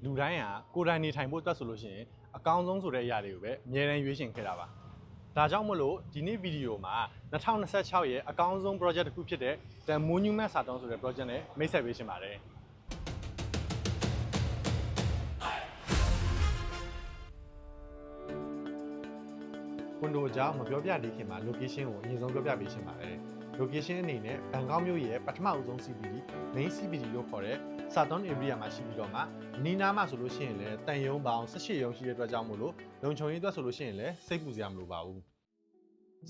လူတိုင်းကကိုယ်တိုင်နေထိုင်ဖို့အတွက်ဆိုလို့ရှိရင်အကောင်းဆုံးဆိုတဲ့အရာတွေကိုပဲအမြဲတမ်းရွေးချယ်ခဲ့တာပါဒါကြောင့်မို့လို့ဒီနေ့ဗီဒီယိုမှာ2026ရဲ့အကောင်းဆုံး project တစ်ခုဖြစ်တဲ့ The Monument စာတုံးဆိုတဲ့ project နဲ့မိတ်ဆက်ပေးရှင်ပါတယ်ကွန်ဒိုအကြောင်းမပြောပြသေးခင်မှာ location ကိုအရင်ဆုံးပြောပြပေးရှင်ပါတယ် location အနေနဲ့ဘန်ကောက်မြို့ရဲ့ပထမအဦးဆုံး CBD main CBD လို့ခေါ်တဲ့စာတုံး area မှာရှိပြီးတော့မှနီးနားမှာဆိုလို့ရှိရင်လည်းတန်ယုံပေါင်း18ရုံရှိတဲ့အတွက်ကြောင့်မို့လို့လုံခြုံရေးအတွက်ဆိုလို့ရှိရင်လည်းစိတ်ပူစရာမလိုပါဘူး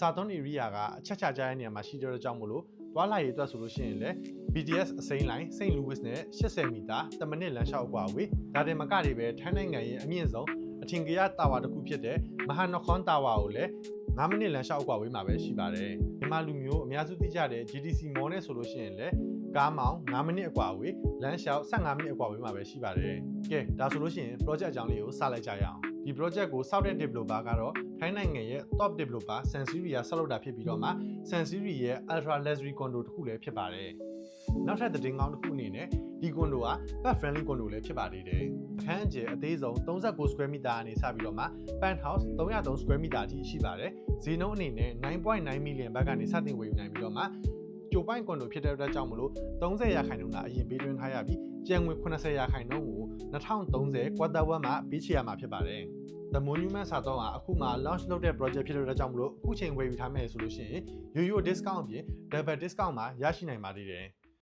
စာတုံး area ကအချက်ချကြတဲ့နေရာမှာရှိတဲ့အတွက်ကြောင့်မို့လို့တွားလာရေးအတွက်ဆိုလို့ရှိရင်လည်း BTS အစိမ်းလိုင်း St. Louis နဲ့80မီတာ10မိနစ်လမ်းလျှောက်အကွာအဝေးဒါတင်မကတွေပဲထိုင်းနိုင်ငံရဲ့အမြင့်ဆုံးအထင်ကရတာဝါတစ်ခုဖြစ်တဲ့မဟာနခွန်တာဝါကိုလည်း9မိနစ်လမ်းလျှောက်အကွာဝေးမှာပဲရှိပါတယ်မြန်မာလူမျိုးအများစုသိကြတဲ့ GTC Mall နဲ့ဆိုလို့ရှိရင်လည်းကားမောင်း9မိနစ်အကွာအဝေးလမ်းလျှောက်15မိနစ်အကွာအဝေးမှာပဲရှိပါတယ်ကဲဒါဆိုလို့ရှိရင် project အကြောင်းလေးကိုစလိုက်ကြရအောင်ဒီ project ကိုစောက်တဲ့ developer ကတော့ထိုင်းနိုင်ငံရဲ့ top developer Sansiri ကဆောက်လုပ်တာဖြစ်ပြီးတော့မှ Sansiri ရဲ့ ultra luxury condo တစ်ခုလည်းဖြစ်ပါတယ်နောက်ထပ်သတင်းကောင်းတစ်ခုအနေနဲ့ဒီ condo က pet friendly condo လည်းဖြစ်ပါသေးတယ်အခန်းအကျယ်အသေးဆုံး39 square meter အနေစပြီးတော့မှ penthouse 303 square meter အထိရှိပါတယ်ဈေးနှုန်းအနေနဲ့ 9.9 million ဘတ်ကနေစတင်ဝယ်ယူနိုင်ပြီးတော့မှကျိုပိုင်းကွန်ဒိုဖြစ်တဲ့အတွက်ကြောင့်မလို့30ရာခိုင်နှုန်းကအရင်ပေးသွင်းထားရပြီးကျန်ငွေ80ရာခိုင်နှုန်းကို2030 quarter one မှာပေးချေရမှာဖြစ်ပါတယ် The Monument စာတုံးကအခုမှ launch လုပ်တဲ့ project ဖြစ်တဲ့အတွက်ကြောင့်မလို့အခုချိန်ဝယ်ယူထားမယ်ဆိုလို့ရှိရင်ရိုးရိုး discount အပြင် double discount မှာရရှိနိုင်ပါသေးတယ်